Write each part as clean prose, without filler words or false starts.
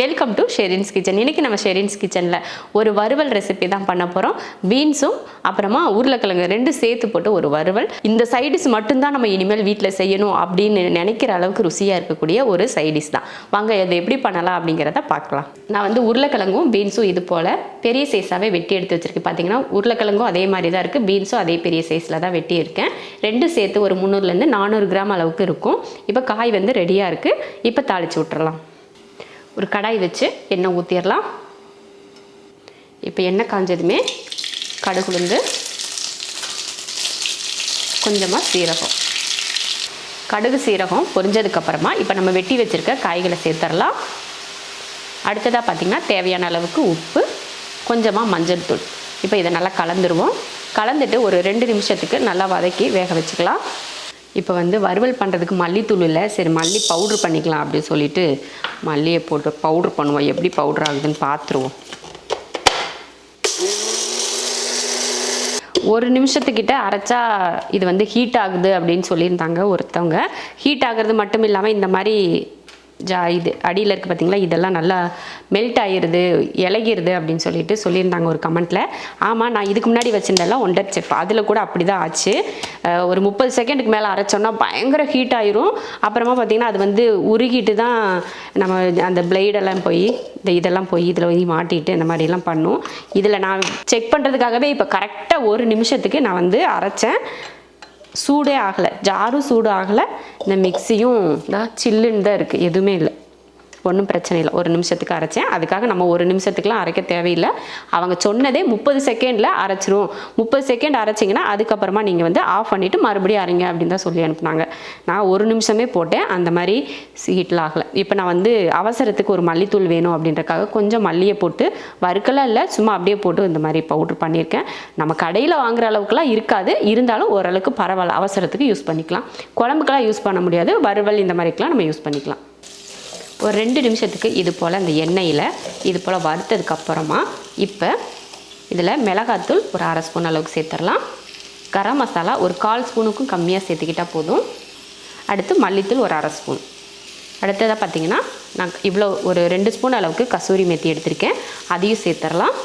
Welcome to Sherin's kitchen. இன்றைக்கி நம்ம ஷெரின்ஸ் கிச்சனில் ஒரு வறுவல் ரெசிபி தான் பண்ண போகிறோம். பீன்ஸும் அப்புறமா உருளைக்கிழங்கு ரெண்டு சேர்த்து போட்டு ஒரு வறுவல். இந்த சைடிஷ் மட்டும்தான் நம்ம இனிமேல் வீட்டில் செய்யணும் அப்படின்னு நினைக்கிற அளவுக்கு ருசியாக இருக்கக்கூடிய ஒரு சைடிஷ் தான். வாங்க இதை எப்படி பண்ணலாம் அப்படிங்கிறத பார்க்கலாம். நான் வந்து உருளைக்கிழங்கும் பீன்ஸும் இது போல் பெரிய சைஸாகவே வெட்டி எடுத்து வச்சுருக்கேன். பார்த்தீங்கன்னா உருளைக்கிழங்கும் அதே மாதிரி தான் இருக்குது, பீன்ஸும் அதே பெரிய சைஸில் தான் வெட்டி இருக்கேன். ரெண்டு சேர்த்து ஒரு 300 400 கிராம் அளவுக்கு இருக்கும். இப்போ காய் வந்து ரெடியாக இருக்குது. இப்போ தாளித்து விட்டுறலாம். ஒரு கடாய் வச்சு எண்ணெய் ஊற்றிடலாம். இப்போ எண்ணெய் காஞ்சதுமே கடுகு உளுந்து, கொஞ்சமாக சீரகம், கடுகு சீரகம் பொரிஞ்சதுக்கப்புறமா இப்போ நம்ம வெட்டி வச்சுருக்க காய்களை சேர்த்துடலாம். அடுத்ததாக பார்த்திங்கன்னா தேவையான அளவுக்கு உப்பு, கொஞ்சமாக மஞ்சள் தூள். இப்போ இதை நல்லா கலந்துருவோம். கலந்துட்டு ஒரு 2 நிமிஷத்துக்கு நல்லா வதக்கி வேக வச்சுக்கலாம். இப்போ வந்து வறுவல் பண்ணுறதுக்கு மல்லித்தூள் இல்லை, சரி மல்லி பவுட்ரு பண்ணிக்கலாம் அப்படின்னு சொல்லிட்டு மல்லியை போட்டு பவுட்ரு பண்ணுவோம். எப்படி பவுட்ரு ஆகுதுன்னு பார்த்துருவோம். 1 நிமிஷத்துக்கிட்ட அரைச்சா இது வந்து ஹீட் ஆகுது அப்படின்னு சொல்லியிருந்தாங்க ஒருத்தவங்க. ஹீட் ஆகுறது மட்டும் இல்லாமல் இந்த மாதிரி இது அடியில் இருக்குது பார்த்திங்களா, இதெல்லாம் நல்லா மெல்ட் ஆகிடுது, இலகிடுது அப்படின்னு சொல்லியிருந்தாங்க ஒரு கமெண்ட்டில். ஆமாம், நான் இதுக்கு முன்னாடி வச்சுருந்தேன்லாம் ஒண்டர் செஃப், அதில் கூட அப்படி தான் ஆச்சு. ஒரு 30 செகண்டுக்கு மேலே அரைச்சோன்னா பயங்கர ஹீட் ஆயிரும். அப்புறமா பார்த்திங்கன்னா அது வந்து உருகிட்டு தான் நம்ம அந்த பிளேடெல்லாம் போய் இதெல்லாம் போய் இதில் போய் மாட்டிட்டு இந்த மாதிரிலாம் பண்ணும். இதில் நான் செக் பண்ணுறதுக்காகவே இப்போ கரெக்டாக 1 நிமிஷத்துக்கு நான் வந்து அரைச்சேன். சூடே ஆகலை, ஜாரும் சூடு ஆகலை, இந்த மிக்சியும் தான் சில்லுன்னு தான் இருக்குது, எதுவுமே இல்லை, ஒன்றும் பிரச்சனை இல்லை. 1 நிமிஷத்துக்கு அரைச்சேன். அதுக்காக நம்ம 1 நிமிஷத்துக்குலாம் அரைக்க தேவையில்லை. அவங்க சொன்னதே 30 செகண்டில் அரைச்சிரும். 30 செகண்ட் அரைச்சிங்கன்னா அதுக்கப்புறமா நீங்கள் வந்து ஆஃப் பண்ணிவிட்டு மறுபடியும் அரைங்க அப்படின்னு தான் சொல்லி அனுப்புனாங்க. நான் 1 நிமிஷமே போட்டேன், அந்த மாதிரி ஹீட்டில் ஆகலை. இப்போ நான் வந்து அவசரத்துக்கு ஒரு மல்லித்தூள் வேணும் அப்படின்றக்காக கொஞ்சம் மல்லியை போட்டு வறுக்கலாம் இல்லை, சும்மா அப்படியே போட்டு இந்த மாதிரி பவுட்ரு பண்ணியிருக்கேன். நம்ம கடையில் வாங்குற அளவுக்குலாம் இருக்காது, இருந்தாலும் ஓரளவுக்கு பரவாயில்ல, அவசரத்துக்கு யூஸ் பண்ணிக்கலாம். குழம்புக்கெல்லாம் யூஸ் பண்ண முடியாது, வறுவல் இந்த மாதிரிக்கெலாம் நம்ம யூஸ் பண்ணிக்கலாம். ஒரு 2 நிமிஷத்துக்கு இது போல் அந்த எண்ணெயில் இது போல் வறுத்ததுக்கப்புறமா இப்போ இதில் மிளகாத்தூள் ஒரு 1/2 ஸ்பூன் அளவுக்கு சேர்த்துடலாம். கரம் மசாலா ஒரு 1/4 ஸ்பூனுக்கும் கம்மியாக சேர்த்துக்கிட்டால் போதும். அடுத்து மல்லித்தூள் ஒரு 1/2 ஸ்பூன். அடுத்ததாக பார்த்திங்கன்னா நான் இவ்வளோ ஒரு 2 ஸ்பூன் அளவுக்கு கசூரி மேத்தி எடுத்திருக்கேன், அதையும் சேர்த்துடலாம்.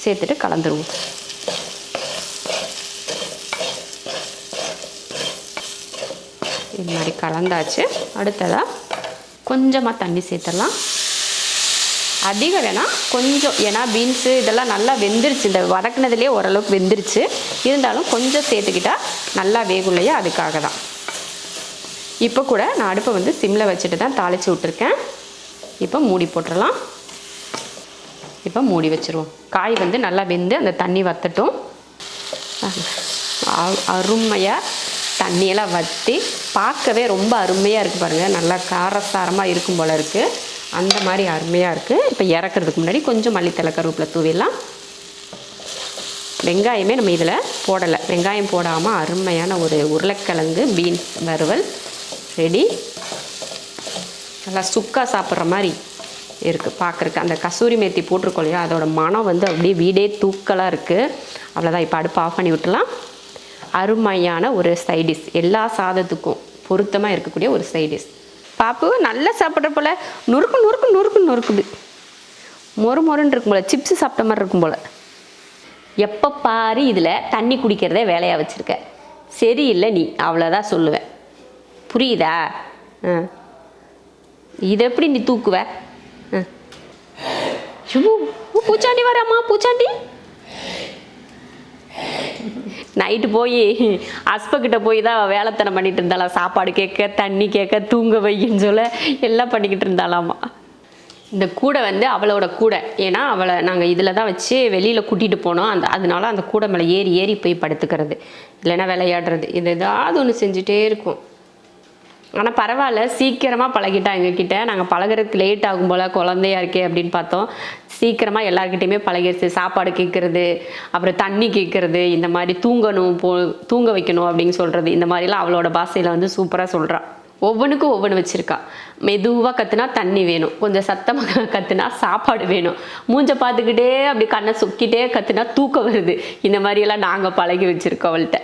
சேர்த்துட்டு கலந்துருவோம். இது மாதிரி கலந்தாச்சு. அடுத்ததாக கொஞ்சமாக தண்ணி சேர்த்துடலாம். அதிகம் வேணாம், கொஞ்சம், ஏன்னா பீன்ஸு இதெல்லாம் நல்லா வெந்துருச்சு, இந்த வதக்குனதுலேயே ஓரளவுக்கு வெந்துருச்சு, இருந்தாலும் கொஞ்சம் சேர்த்துக்கிட்டால் நல்லா வேகும் இல்லையா, அதுக்காக தான். இப்போ கூட நான் அடுப்பை வந்து சிம்மில் வச்சுட்டு தான் தாளித்து விட்டுருக்கேன். இப்போ மூடி போட்டுடலாம். இப்போ மூடி வச்சுருவோம். காய் வந்து நல்லா வெந்து அந்த தண்ணி வற்றட்டும். அருமையாக தண்ணியெல்லாம் வற்றி பார்க்கவே ரொம்ப அருமையாக இருக்குது பாருங்கள், நல்லா காரசாரமாக இருக்கும் போல் இருக்குது, அந்த மாதிரி அருமையாக இருக்குது. இப்போ இறக்குறதுக்கு முன்னாடி கொஞ்சம் மல்லித்தலை கருவேப்பிலை தூவிடலாம். வெங்காயமே நம்ம இதில் போடலை, வெங்காயம் போடாமல் அருமையான ஒரு உருளைக்கிழங்கு பீன்ஸ் வறுவல் ரெடி. நல்லா சுக்கா சாப்பிட்ற மாதிரி இருக்குது பார்க்குறக்கு. அந்த கசூரி மேத்தி போட்டிருக்கோம் இல்லையா, அதோட மனம் வந்து அப்படியே வீடே தூக்கலாக இருக்குது. அவ்வளோதான், இப்போ அடுப்பு ஆஃப் பண்ணி விட்டுலாம். அருமையான ஒரு சைடிஷ், எல்லா சாதத்துக்கும் பொருத்தமாக இருக்கக்கூடிய ஒரு சைடிஷ். பாப்பு நல்லா சாப்பிட்ற போல் நொறுக்கு நொறுக்கு நொறுக்கு நொறுக்குது, மொறு மொறுன்னு இருக்கும் போல், சிப்ஸு சாப்பிட்ட மாதிரி இருக்கும் போல். எப்போ பாரு இதில் தண்ணி குடிக்கிறதே வேலையாக வச்சுருக்க, சரியில்லை நீ, அவ்வளோதான் சொல்லுவேன், புரியுதா? இதை எப்படி நீ தூக்குவ? பூச்சாண்டி வராம்மா, பூச்சாண்டி. நைட்டு போய் அஸ்பக்கிட்ட போய் தான் வேலைத்தனம் பண்ணிட்டு இருந்தாலாம், சாப்பாடு கேட்க, தண்ணி கேட்க, தூங்க வைன்னு சொல்ல எல்லாம் பண்ணிக்கிட்டு இருந்தாலாமா. இந்த கூடை வந்து அவளோட கூடை, ஏன்னா அவளை நாங்கள் இதில் தான் வச்சு வெளியில் கூட்டிகிட்டு போனோம். அதனால அந்த கூடை மேலே ஏறி ஏறி போய் படுத்துக்கிறது, இல்லைன்னா விளையாடுறது, இது ஏதாவது ஒன்று செஞ்சுட்டே இருக்கும். ஆனால் பரவாயில்ல, சீக்கிரமாக பழகிட்டா எங்ககிட்ட. நாங்கள் பழகிறதுக்கு லேட் ஆகும் போல், குழந்தையா இருக்கே அப்படின்னு பார்த்தோம். சீக்கிரமாக எல்லாருக்கிட்டையுமே பழகிடுச்சு. சாப்பாடு கேட்குறது, அப்புறம் தண்ணி கேட்குறது, இந்த மாதிரி தூங்கணும், தூங்க வைக்கணும் அப்படின்னு சொல்கிறது, இந்த மாதிரிலாம் அவளோட பாஷையில் வந்து சூப்பராக சொல்கிறான். ஒவ்வொன்றுக்கும் ஒவ்வொன்று வச்சுருக்கா. மெதுவாக கற்றுனா தண்ணி வேணும், கொஞ்சம் சத்தமாக கற்றுனா சாப்பாடு வேணும், மூஞ்சை பார்த்துக்கிட்டே அப்படி கண்ணை சொக்கிட்டே கற்றுனா தூக்கம் வருது. இந்த மாதிரியெல்லாம் நாங்கள் பழகி வச்சுருக்கோம் அவள்கிட்ட.